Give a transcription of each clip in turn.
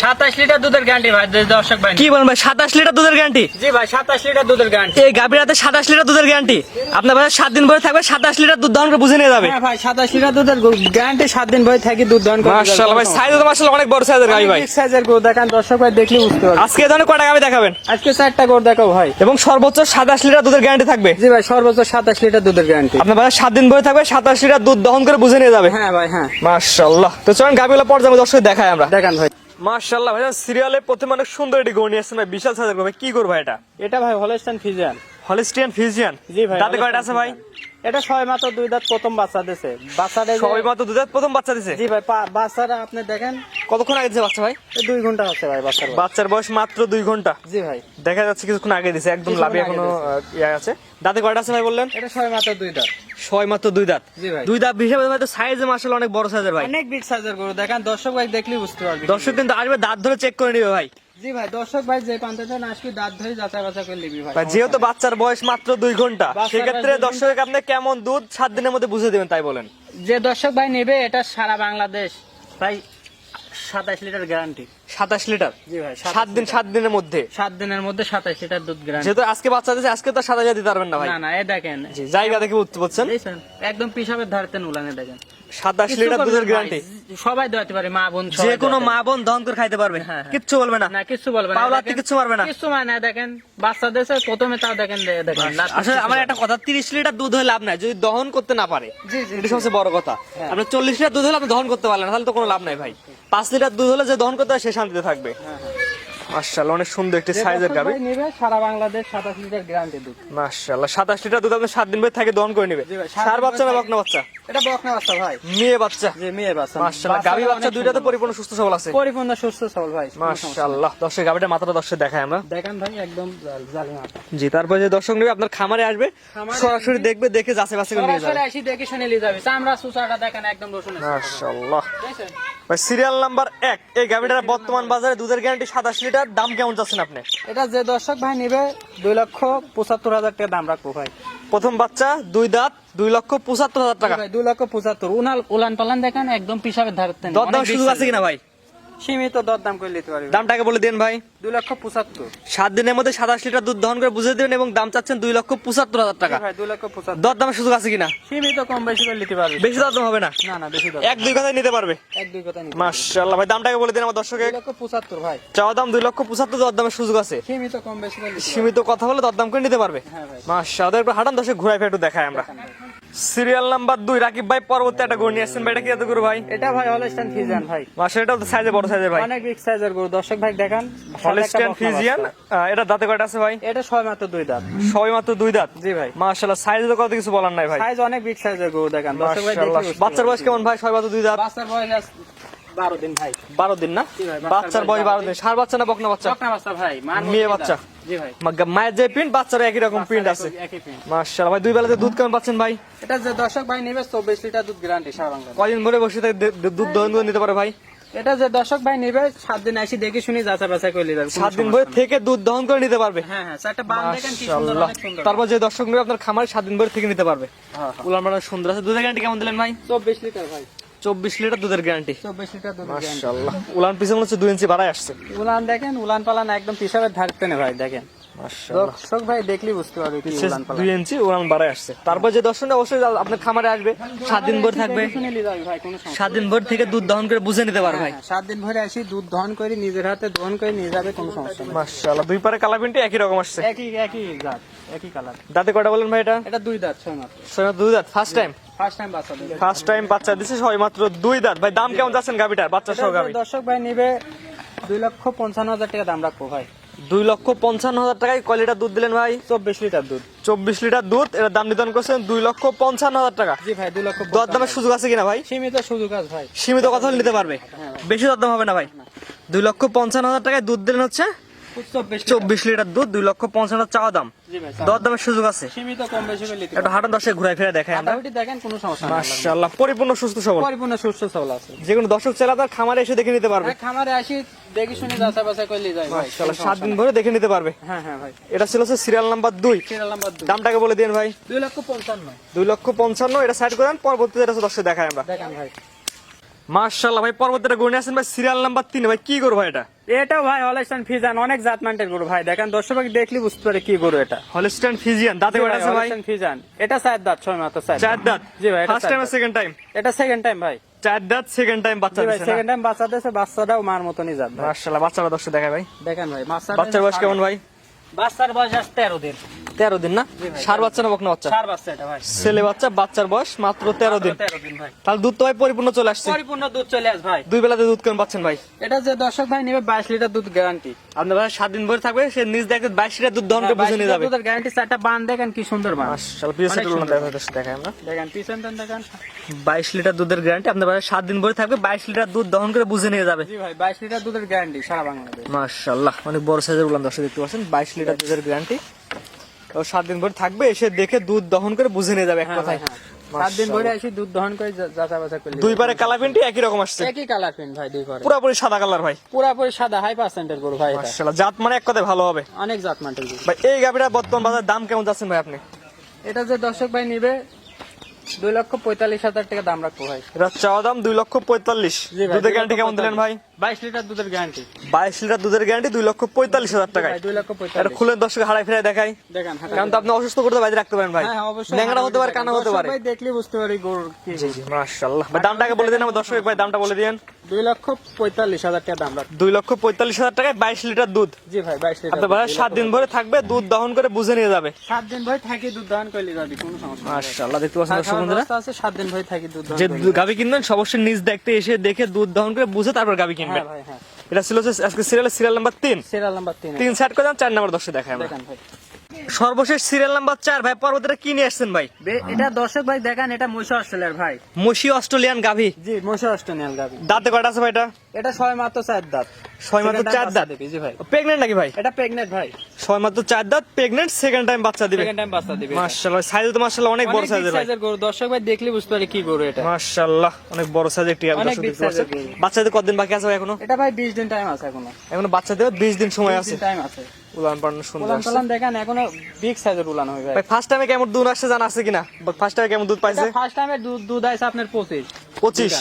27 litre দুধের guarantee ভাই দর্শক ভাই। কি বলেন ভাই, 27 লিটার দুধের গ্যারান্টি? জি ভাই 27 লিটার দুধের গ্যারান্টি। এই গাভীর হাতে 27 লিটার দুধের গ্যারান্টি। আপনার ভাই 7 দিন পরে থাকবে, 27 লিটার দুধ দহন করে বুঝে নিয়ে যাবে। হ্যাঁ ভাই 27 লিটার দুধের গ্যারান্টি, 7 দিন ভরে থাকি দুধ দহন করে। মাশাআল্লাহ ভাই, সাইজ তো মাশাআল্লাহ অনেক বড় সাইজের গাভী ভাই। বিগ সাইজের গরু দেখান দর্শক ভাই, দেখলে বুঝতে পারবেন। আজকে এই ধরনের কয়টা গাভী দেখাবেন? আজকে 4টা গরু দেখাও ভাই। এবং সর্বোচ্চ 27 লিটার দুধের গ্যারান্টি থাকবে। জি ভাই সর্বোচ্চ 27 লিটার দুধের গ্যারান্টি। আপনার ভাই 7 দিন পরে থাকবে, 27 লিটার দুধ দহন করে বুঝে নিয়ে যাবে। হ্যাঁ ভাই হ্যাঁ। মাশাআল্লাহ। তো চলুন গাভীগুলো পর্যায়ে দর্শক দেখাই আমরা। দেখান ভাই। মাশাআল্লাহ ভাই, সিরিয়ালে প্রথমে অনেক সুন্দর একটি গরু নিয়ে আসছেন ভাই, বিশাল সাইজের গরু। কি গরু ভাই এটা? এটা ভাই হলস্টাইন ফ্রিজিয়ান। Holstein Friesian. জি ভাই। দাঁতে কয়টা আছে ভাই? এটা ছয় মাত্র 2 দাঁত, প্রথম বাচ্চা দিয়েছে। বাচ্চাটা সবাই মাত্র দুধ প্রথম বাচ্চা দিছে। জি ভাই বাচ্চাটা আপনি দেখেন কতক্ষণ আগে দিছে বাচ্চা ভাই? 2 ঘন্টা হচ্ছে ভাই বাচ্চার বয়স। বাচ্চার বয়স মাত্র 2 ঘন্টা। জি ভাই। দেখা যাচ্ছে কিছুক্ষণ আগে দিছে, একদম কিছুক্ষণ লাভি আগে এখনো ইয়ে আছে। দাঁতে কয়টা আছে ভাই বললেন? এটা ছয় মাত্র 2 দাঁত। ছয় মাত্র 2 দাঁত। জি ভাই। 2 দাঁত হিসেবে ভাই তো সাইজে মাশাআল্লাহ অনেক বড় সাইজের ভাই। অনেক বিগ সাইজের গরু দেখান দর্শক ভাই, দেখলেই বুঝতে পারবে। দর্শক কিন্তু আসবে দাঁত ধরে চেক করে নিবে ভাই। জি ভাই দর্শক ভাই, যে পান্তাটা আসবি দাঁত ধরে যাচাই বাছাই করে নিবি ভাই। ভাই যেহেতু বাচ্চার বয়স মাত্র 2 ঘন্টা, বাচ্চার সেক্ষেত্রে বয়স 2 দর্শক আপনি কেমন দুধ 7 দিনের মধ্যে বুঝে দিবেন তাই বলেন। যে দর্শক ভাই নেবে এটা সারা বাংলাদেশ ভাই 27 লিটার গ্যারান্টি। 27 লিটার। জি ভাই 7 দিনের মধ্যে। 7 দিনের মধ্যে 27 লিটার দুধ গ্যারান্টি। যেহেতু আজকে বাচ্চা দিয়েছে, আজকে তো 7,000 দিতে পারবেন না ভাই। না না এ দেখেন জি, জায়গা দেখে বুঝতে পারছেন। দেখছেন একদম পিসাবের ধারতে উলানে দেখেন 27 লিটার দুধের গ্যারান্টি। সবাই দোয়াতে পারে, মা বোন যে কোনো মা বোন দহন করে খাইতে পারবে, হ্যাঁ। কিচ্ছু বলবে না। না কিচ্ছু বলবে না। পাওলাতে দেখেন, কিচ্ছু মারবে না। কিচ্ছু মানে না দেখেন বাচ্চা দেশে প্রথমে তাও দেখেন দেখেন আসলে আমার একটা কথা, 30 লিটার দুধ হলে লাভ নাই যদি দহন করতে না পারে। জি জি এটা সবচেয়ে বড় কথা। আপনি 40 লিটার দুধ হলে আপনি দহন করতে পারলেন না, তাহলে তো কোনো লাভ নাই ভাই। 5 লিটার দুধ হলে যে দহন করতে হয় সে শান্তিতে থাকবে। মাশাআল্লাহ অনেক সুন্দর একটি সাইজের গাভী। নেবে সারা বাংলাদেশ 27 লিটার গ্যারান্টি দুধ। মাশাআল্লাহ 27 লিটার দুধ আপনি 7 দিন পরে থেকে দহন করে নেবে। জি ভাই, সার বাচ্চা না বকনা বাচ্চা? এটা বকনা বাচ্চা ভাই। মেয়ে বাচ্চা। যে মেয়ে বাচ্চা। মাশাআল্লাহ গাভী বাচ্চা দুইটাতে পরিপূর্ণ সুস্থ সবল আছে। পরিপূর্ণ সুস্থ সবল ভাই। মাশাআল্লাহ। দর্শক গাভীটা মাত্র দর্শক দেখাই আমরা। দেখেন ভাই একদম জালি মাথা। জি, তারপর যে দর্শক নেবে আপনার খামারে আসবে, সরাসরি দেখবে, দেখে যাচাই বাছাই করে নিয়ে যাবে। সরাসরি এসে দেখে শুনে নিয়ে যাবে। চামড়া সুসাটা দেখেন একদম রসুনের। মাশাআল্লাহ দেখছেন? ভাই, সিরিয়াল নাম্বার 1 এই গাভীটার বর্তমান বাজারে দুধের গ্যারান্টি 27 লিটার। দাম কেমন চাচ্ছেন আপনি? এটা যে দর্শক ভাই নেবে 2,75,000 টাকা দাম রাখবো ভাই। প্রথম বাচ্চা 2 দাঁত, 2,75,000 টাকা। ভাই 2,75,000 উলান পালান দেখেন একদম পিসাবের ধারতে। দরদাম সুযোগ আছে কিনা ভাই? সীমিত দরদাম করে নিতে পারবে। দামটাকে বলে দেন ভাই। 2,75,000। 7 দিনের মধ্যে 27 লিটার দুধ দহন করে বুঝে দিবেন এবং দাম চাচ্ছেন 2,75,000 টাকা। ভাই 2,75,000। দরদামের সুযোগ আছে কিনা? সীমিত কম বেশি করে নিতে পারবে। বেশি দরদাম হবে না? না না বেশি দর। 1-2 কথায় নিতে পারবে। 1-2 কথা নিতে। মাশাআল্লাহ ভাই, দামটাকে বলে দেন আমার দর্শকে। 2,75,000 ভাই। চাওয়া দাম 2,75,000, দরদামের সুযোগ আছে। সীমিত কম বেশি করে নিতে পারবে। সীমিত কথা বলে দরদাম করে নিতে পারবে। হ্যাঁ ভাই। মাশাআল্লাহ। একটু হাঁটান দর্শক, ঘুরাই ফের একটু দেখাই আমরা। সিরিয়াল নাম্বার 2 রাকিব ভাই পরবর্তী একটা গরু নিয়ে আসছেন ভাই, এটা কি এত গরু ভাই? এটা ভাই হলস্টাইন ফ্রিজিয়ান ভাই। মাশাআল্লাহ, এটা তো সাইজে বড় সাইজের ভাই। অনেক বিগ সাইজের গরু দর্শক ভাই দেখেন। Holstein Friesian. এটা দাঁতে কয়টা আছে ভাই? এটা ছয় মাত্র 2 দাঁত। সবাই মাত্র 2 দাঁত। জি ভাই। মাশাআল্লাহ, সাইজে তো কত কিছু বলার নাই ভাই। সাইজ অনেক বিগ সাইজের গরু দেখেন দর্শক ভাই। মাশাআল্লাহ। দেখলে বাচ্চার বয়স কেমন ভাই? সবাই মাত্র 2 দাঁত। বাচ্চার বয়স 12 দিন ভাই। 12 দিন না? জি ভাই, বাচ্চার বয়স 12 দিন। ষাঁড় বাচ্চা না বকনা বাচ্চা? বকনা বাচ্চা ভাই। মেয়ে বাচ্চা। জি ভাই। মায়ের যে প্রিন্ট, বাচ্চারও একই রকম প্রিন্ট আছে। একই প্রিন্ট। মাশাআল্লাহ ভাই, 2 বেলাতে দুধ কেমন পাচ্ছেন ভাই? এটা যে দর্শক ভাই নেবে 24 লিটার দুধ গ্যারান্টি সারা বাংলাদেশ। কয়দিন ধরে বসে থেকে দুধ দহন করে নিতে পারে ভাই? এটা যে দর্শক ভাই নেবে 7 দিন আসি দেখে শুনি যাচাই বাছাই করে নিতে পারবে। 7 দিন ধরে থেকে দুধ দহন করে নিতে পারবে। হ্যাঁ হ্যাঁ, চারটা বান দেখেন কি সুন্দর, মাশাআল্লাহ। অনেক সুন্দর। তারপর যে দর্শক নেবে আপনার খামারে 7 দিন ধরে থেকে নিতে পারবে। হ্যাঁ উলান পালান সুন্দর আছে। দুধের গ্যারান্টি কেমন দিলেন ভাই? 24 লিটার ভাই। 24 লিটার দুধের গ্যারান্টি। 24 লিটার দুধ গ্যারান্টি। মাশাআল্লাহ। উলান পিছনে হচ্ছে 2 ইঞ্চি বাড়ায় আসছে। উলান দেখেন, উলান পালান একদম পিসাবের ধারতে না ভাই দেখেন। মাশাআল্লাহ। দর্শক ভাই দেখলি বুঝতে পারবে কি উলান পালান। 2 ইঞ্চি উলান বাড়ায় আসছে। তারপর যে দর্শক অবশ্যই আপনার খামারে আসবে, 7 দিন ভরে থাকবে। দেখে শুনে নিয়ে যাবে ভাই, কোনো সমস্যা 7 দিন ভরে থেকে দুধ দহন করে বুঝে নিতে পারবে ভাই। নেই। 7 দিন ভরে আসি দুধ দহন করে নিজের হাতে দহন করে নিয়ে যাবে, কোনো সমস্যা নেই। মাশাআল্লাহ। 2 পারে কালার প্রিন্ট একই রকম আসছে। একই জাত, একই কালার। দাঁতে কয়টা বলেন ভাই এটা? এটা 2 দাঁত ছয় মাত্র। সবাই 2 দাঁত। First time? ফার্স্ট টাইম বাচ্চা দেবে। ফার্স্ট টাইম বাচ্চা দিছে, সবাই মাত্র 2 দাঁত। ভাই দাম কেমন যাচ্ছেন গাবিটার, বাচ্চা সহ গাবি? দর্শক ভাই নেবে 2,55,000 টাকা দাম রাখবো ভাই। 2,55,000 টাকায় কয় লিটার দুধ দিলেন ভাই? 24 লিটার দুধ। 24 লিটার দুধ। এর দাম নির্ধারণ করছেন 2,55,000 টাকা। জি ভাই 2,55,000। দরদামের সুযোগ আছে কিনা ভাই? সীমিত সুযোগ আছে ভাই। সীমিত কথা হলে নিতে পারবে, বেশি দরদাম হবে না ভাই। 2,55,000 টাকায় দুধ দিলেন হচ্ছে 24 লিটার দুধ। 2,55,000 চাওয়া দাম। জি ভাই। দরদামের সুযোগ আছে। সীমিত কম বেশি করে নিতে একটু হাঁটান দর্শক, ঘুরাই ফিরে দেখাই আমরা। পারবে। দেখেন কোনো সমস্যা নেই। মাশাআল্লাহ, পরিপূর্ণ সুস্থ সবল। পরিপূর্ণ সুস্থ সবল আছে। যে কোনো দর্শক চাইলে আপনার খামারে এসে দেখে নিতে পারবে। খামারে আসি দেখে শুনে যাচাই বাছাই করে নিয়ে যাবে ভাই। মাশাআল্লাহ, 7 দিন ধরে দেখে নিতে পারবে। হ্যাঁ হ্যাঁ ভাই। এটা ছিল হচ্ছে সিরিয়াল নাম্বার 2। Serial number 2। দামটাকে বলে দিন ভাই। 2,55,000। 2,55,000। এটা সাইড করেন, পরবর্তীতে এটা দর্শক দেখাই আমরা। দেখেন ভাই। মাশাআল্লাহ ভাই, পরবর্তীটা গরু নিয়ে আসেন ভাই, সিরিয়াল নাম্বার 3 ভাই, কি গরু ভাই এটা? এটাও ভাই হলস্টাইন ফিজিয়ান, অনেক জাতমানের গরু ভাই, দেখেন দর্শক দেখলে বুঝতে পারে কি গরু এটা। হলস্টাইন ফিজিয়ান, দাঁতে কয়টা আছে ভাই? হলস্টাইন ফিজিয়ান, এটা 4 দাঁত, 6 মাত্র 4 4 দাঁত। জি ভাই, এটা ফার্স্ট টাইম আর সেকেন্ড টাইম? এটা সেকেন্ড টাইম ভাই। 4 দাঁত, সেকেন্ড টাইম বাচ্চা জি ভাই, দিছে না? সেকেন্ড টাইম বাচ্চা দিয়েছে, বাচ্চাটাও মার মতনই জাত ভাই। মাশাআল্লাহ, বাচ্চাটা দর্শক দেখায় ভাই, দেখেন ভাই বাচ্চার বয়স কেমন ভাই? বাচ্চার বয়স আজ 13 দিন। 13 দিন না? সার বাচ্চা না বকনা বাচ্চা? সার বাচ্চা এটা ভাই, ছেলে বাচ্চা, বাচ্চার বয়স মাত্র 13 দিন। 13 দিন ভাই, তাহলে দুধ তো ভাই পরিপূর্ণ চলে আসছে। পরিপূর্ণ দুধ চলে আস ভাই। 2 বেলাতে দুধ কেমন পাচ্ছেন ভাই? এটা যে দর্শক ভাই নেবে 22 লিটার দুধ গ্যারান্টি। আপনার ভাই 7 দিন ভরে থাকবে, সে নিজ দেখে 22 লিটার দুধ দহন করে বুঝে নিয়ে যাবে। দুধের গ্যারান্টি, চারটা বান দেখেন কি সুন্দর বান। মাশাআল্লাহ, পিছনে তুলনা দেখায় আমরা, দেখেন পিছন দেখেন। 22 লিটার দুধের গ্যারান্টি, আপনার ভাই 7 দিন ভরে থাকবে, 22 লিটার দুধ দহন করে বুঝে নিয়ে যাবে। জি ভাই, 22 লিটার দুধের গ্যারান্টি সারা বাংলাদেশ। মাশাআল্লাহ, অনেক বড় সাইজের উলান দর্শক দেখতে পাচ্ছেন, 22 লিটার দুধের গ্যারান্টি। ও 7 দিন ভরে থাকবে, এসে দেখে দুধ দহন করে বুঝে নিয়ে যাবে এক কথায়। 7 দিন ধরে এসে দুধ দহন করে যাচা বাচা করলে। দুই পারে কালার প্রিন্টই একই রকম আসছে, একই কালার প্রিন্ট ভাই, দুই পারে পুরোপুরি সাদা কালার ভাই, পুরাপুরি সাদা, হাই পার্সেন্টের গরু ভাই এটা। মাশাআল্লাহ, জাত মানে এক কথায় ভালো হবে। অনেক জাতমানের গরু ভাই এই গাভিটা বর্তমান বাজার দাম কেমন যাচ্ছেন ভাই আপনি? এটা যে দর্শক ভাই নিবে 2,45,000 টাকা দাম রাখবো ভাই। এটা চাওয়া দাম 2,45,000। জি ভাই, দুধের গ্যারান্টি কেমন দিলেন ভাই? 22 লিটার দুধের গ্যারান্টি। 22 লিটার দুধের গ্যারান্টি 2,45,000 টাকায়। ভাই 2,45,000 এটা খুলে দর্শক হারাই ফিরাই দেখাই, দেখেন। কারণ তো আপনি অসুস্থ করতে বাইরে রাখতে পারেন ভাই, হ্যাঁ অবশ্যই, ন্যাংরা হতে পারে, কানা হতে পারে। ভাই দেখলে বুঝতে পারি গরুর কি। জি জি, মাশাআল্লাহ ভাই, দামটাকে বলে দেন আমার দর্শক ভাই, দামটা বলে দিয়েন। 2,45,000 টাকা দাম রাখবো। 2,45,000 টাকায় 22 লিটার দুধ। জি ভাই 22 লিটার। আপনার ভাই 7 দিন ভরে থাকবে, দুধ দহন করে বুঝে নিয়ে যাবে। 7 দিন ভাই থাকি দুধ দহন করলে যাবে, কোনো সমস্যা নেই। মাশাআল্লাহ, দেখতে পাচ্ছেন দর্শক বন্ধুরা, আছে 7 দিন ভাই থাকি দুধ দহন যে করলে। গাভী কিনবেন অবশ্যই নিজ দেখতে এসে দেখে দুধ দহন করে বুঝে তারপর গাভী কিনবেন। হ্যাঁ ভাই হ্যাঁ, এটা ছিল হচ্ছে আজকে serial number 3। Serial number 3 3 set করে দাম, 4 নাম্বার দর্শক দেখায় আমরা। দেখেন ভাই, সর্বশেষ সিরিয়াল নাম্বার 4 ভাই, পর্বতটা কি নিয়ে আসছেন ভাই? এটা দর্শক ভাই দেখেন, এটা মহিষ অস্ট্রেলিয়ার ভাই। মশি অস্ট্রেলিয়ান গাভী। জি মহিষ অস্ট্রেলিয়ান গাবি। দাঁতে কয়টা আছে ভাই এটা? এটা 6 মাত্র 4 দাঁত। 6 মাত্র 4 দাঁত। জি ভাই, প্রেগন্যান্ট নাকি ভাই? এটা প্রেগন্যান্ট ভাই, 6 মাত্র 4 দাঁত, প্রেগন্যান্ট, সেকেন্ড টাইম বাচ্চা দিবে। সেকেন্ড টাইম বাচ্চা দিবে। মাশাআল্লাহ, সাইজ তো মাশাআল্লাহ অনেক বড় সাইজের ভাই। সাইজের গরু, দর্শক ভাই দেখলে বুঝতে পারে কি গরু এটা। মাশাআল্লাহ, অনেক বড় সাইজের একটি গাভী অনেক দর্শক big দেখতে পাচ্ছেন। size এর গরু। বাচ্চাদের কতদিন বাকি আছে ভাই এখনো? এটা ভাই 20 দিন টাইম আছে এখনো। এখনো বাচ্চা দেবে 20 দিন সময় 20 আছে। দিন টাইম আছে। উলান পালান সুন্দর উলান আছে। পালান দেখেন, এখনো বিগ সাইজের উলান হবে ভাই। ভাই ফার্স্ট টাইমে কেমন দুধ আসছে জানা আছে কিনা? ফার্স্ট টাইমে কেমন দুধ পাইছে? ফার্স্ট টাইমে দুধ আছে আপনার 25। 25।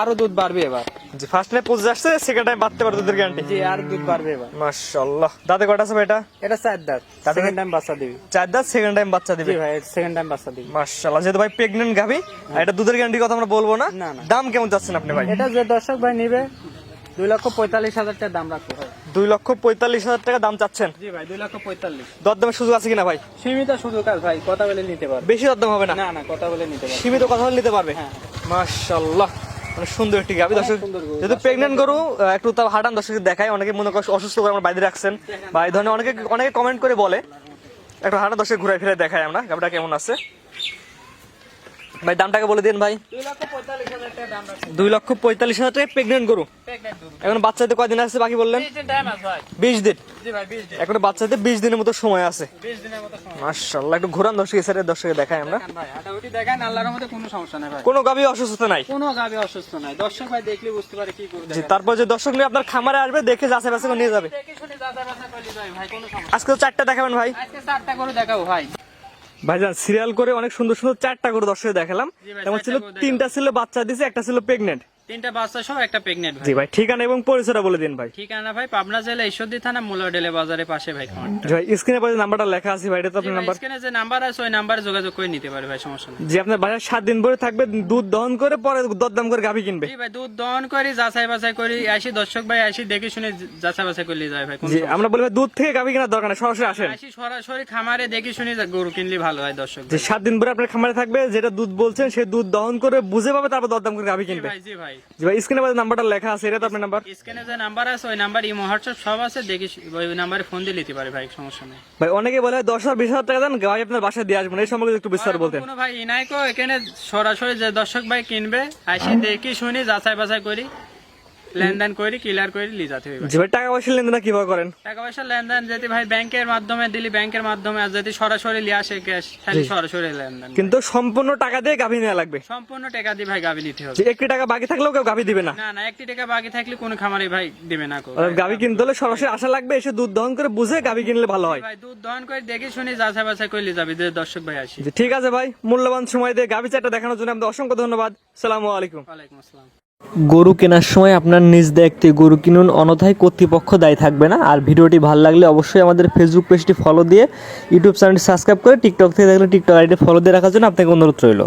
আরো দুধ বাড়বে এবার। জি, ফার্স্ট টাইমে 25 আসছে, সেকেন্ড টাইম বাড়তে পারে দুধের গ্যারান্টি। জি আর দুধ বাড়বে এবার। মাশাআল্লাহ, দাঁতে কয়টা আছে ভাই এটা? এটা 4 দাঁত, সেকেন্ড টাইম বাচ্চা দিবে। 4 দাঁত, সেকেন্ড টাইম বাচ্চা দিবে। জি ভাই সেকেন্ড টাইম বাচ্চা দিবে। মাশাআল্লাহ, যেহেতু ভাই প্রেগন্যান্ট গাভী, আর এটা দুধের গ্যারান্টির কথা আমরা বলবো না। না, না। দাম কেমন যাচ্ছেন আপনি ভাই? এটা যে দর্শক ভাই নিবে 2,45,000 টাকা দাম রাখবো ভাই। 2,45,000 টাকা দাম চাচ্ছেন। জি ভাই 2,45,000। দরদামের সুযোগ আছে কিনা ভাই? সীমিত সুযোগ আছে ভাই, কথা বলে নিতে পারবে। বেশি দরদাম হবে না? না না, কথা বলে নিতে পারবে। সীমিত কথা বলে নিতে পারবে। হ্যাঁ। মাশাআল্লাহ, অনেক সুন্দর একটি গাভী দর্শক। সুন্দর গরু। যেহেতু প্রেগন্যান্ট গরু, একটু তাও হাঁটান দর্শক দেখায়, অনেকে মনে করে অসুস্থ করে আমরা বাইরে রাখছেন বা এই ধরনের অনেকে কমেন্ট করে বলে, একটু হাঁটা দর্শক ঘুরে ফিরে দেখায় আমরা গাভীটা কেমন আছে। ভাই দামটাকে বলে দিন ভাই। 2,45,000 টাকা দাম রাখবো। 2,45,000 টাকা প্রেগন্যান্ট গরু। প্রেগন্যান্ট গরু। এখন বাচ্চাদের কয়দিন আছে বাকি বললেন? 20 দিন টাইম আছে ভাই। 20 দিন। জি ভাই 20 দিন। এখন বাচ্চাদের 20 দিনের মতো সময় আছে। 20 দিনের মতো সময়। মাশাআল্লাহ, একটু ঘোরান দর্শক, এসে দর্শকে দেখাই আমরা। দেখেন ভাই, হাঁটাহুটি দেখেন, আল্লাহর রহমতে কোনো সমস্যা নেই ভাই। কোনো গাভী অসুস্থ নাই। কোনো গাবি অসুস্থ নাই, দর্শক ভাই দেখলে বুঝতে পারে কি গরু জি, দেখেন। তারপর যে দর্শক নিয়ে আপনার খামারে আসবে, দেখে যাচাই বাছাই করে নিয়ে যাবে। দেখে শুনে যাচাই বাছাই করলে যাবে ভাই, কোনো সমস্যা। আজকে তো 4টা দেখাবেন ভাই। আজকে 4টা গরু দেখাবো ভাই। ভাইজান সিরিয়াল করে অনেক সুন্দর সুন্দর 4টা করে দর্শকে দেখালাম। জি ভাই, তেমন 4টা ছিল করে 3টা ছিল বাচ্চা দিছে, একটা ছিল প্রেগন্যান্ট। 3টা বাচ্চা সহ একটা প্রেগন্যান্ট ভাই। জি ভাই, ঠিকানা এবং পরিচয়টা বলে দিন ভাই। ঠিকানা ভাই পাবনা জেলা ঈশ্বরদী থানা মুলাডেলে বাজারের পাশে ভাই খামারটা। জি ভাই, স্ক্রিনে পরে নাম্বারটা লেখা আছে ভাই, এটা তো আপনার নাম্বার। স্ক্রিনে যে নাম্বার আছে ওই নাম্বারে যোগাযোগ করে নিতে পারে ভাই, সমস্যা নেই। জি, আপনার বাসায় 7 দিন পরে থাকবে, দুধ দহন করে পরে দরদাম করে গাভী কিনবে। জি ভাই, দুধ দহন করি, যাচাই বাছাই করি, আসি দর্শক ভাই আসি দেখে শুনে যাচাই বাছাই করলে যায় ভাই, কোনো জি, সমস্যা আমরা বলি ভাই দুধ থেকে গাভী কেনার দরকার নেই, সরাসরি আসেন। নেই। আসি সরাসরি খামারে দেখে শুনে গরু কিনলে ভালো হয় দর্শক যে ভাই। 7 দিন পরে আপনার খামারে থাকবে, যেটা দুধ বলছেন সেই দুধ দহন করে বুঝে পাবে, তারপর দরদাম করে গাভী জি কিনবে। ভাই, জি ভাই। জি ভাই, স্ক্রিনে পরে নাম্বারটা লেখা আছে, এটা তো আপনার নাম্বার। স্ক্রিনে যে নাম্বার আছে ওই নাম্বার ইমো হোয়াটসঅ্যাপ সব আছে, দেখি ওই নাম্বারে ফোন দিয়ে নিতে পারে ভাই, সমস্যা নেই। ভাই অনেকে বলে 10,000-20,000 টাকা দেন গাভী আপনার বাসায় দিয়ে আসবেন, এই সম্পর্কে একটু বিস্তারিত বলতেন। কোনো ভাই ইনাইকো এখানে সরাসরি যে দর্শক ভাই কিনবে আসি দেখি শুনি যাচাই বাছাই করি, লেনদেন করি, ক্লিয়ার করে নিয়ে যেতে হবে। জি ভাই, টাকা পয়সা লেনদেন কিভাবে করেন? টাকা পয়সা লেনদেন যদি ভাই ব্যাংকের মাধ্যমে দিলি ব্যাংকের মাধ্যমে, আর যদি সরাসরি লিয়ে আসে ক্যাশ তাহলে সরাসরি লেনদেন। কিন্তু সম্পূর্ণ টাকা দিয়ে গাভী নেওয়া লাগবে। সম্পূর্ণ টাকা দিয়ে ভাই গাবি নিতে হবে। যে একটি টাকা বাকি থাকলেও কেউ গাভী দিবে না। না না, 1 টাকা বাকি থাকলে কোনো খামারে ভাই দিবে না কো। গাভী কিনতে হলে সরাসরি আসা লাগবে, এসে দুধ দহন করে বুঝে গাভী কিনলে ভালো হয়। ভাই দুধ দহন করে দেখে শুনি যাচাই বাছাই করলে যাবে যে দর্শক ভাই আসি। জি, ঠিক আছে ভাই, মূল্যবান সময় দিয়ে গাভী 4টা দেখানোর জন্য আপনাদের অসংখ্য ধন্যবাদ। আসসালামু আলাইকুম। ওয়ালাইকুম আসসালাম। গরু কেনার সময় আপনার নিজ দায়িত্বে গরু কিনুন, অন্যথায় কর্তৃপক্ষ দায়ী থাকবে না। আর ভিডিওটি ভালো লাগলে অবশ্যই আমাদের ফেসবুক পেজটি ফলো দিয়ে ইউটিউব চ্যানেলটি সাবস্ক্রাইব করে টিকটক থেকে দেখলে টিকটক আইডি ফলো দিয়ে রাখার জন্য আপনাকে অনুরোধ রইল।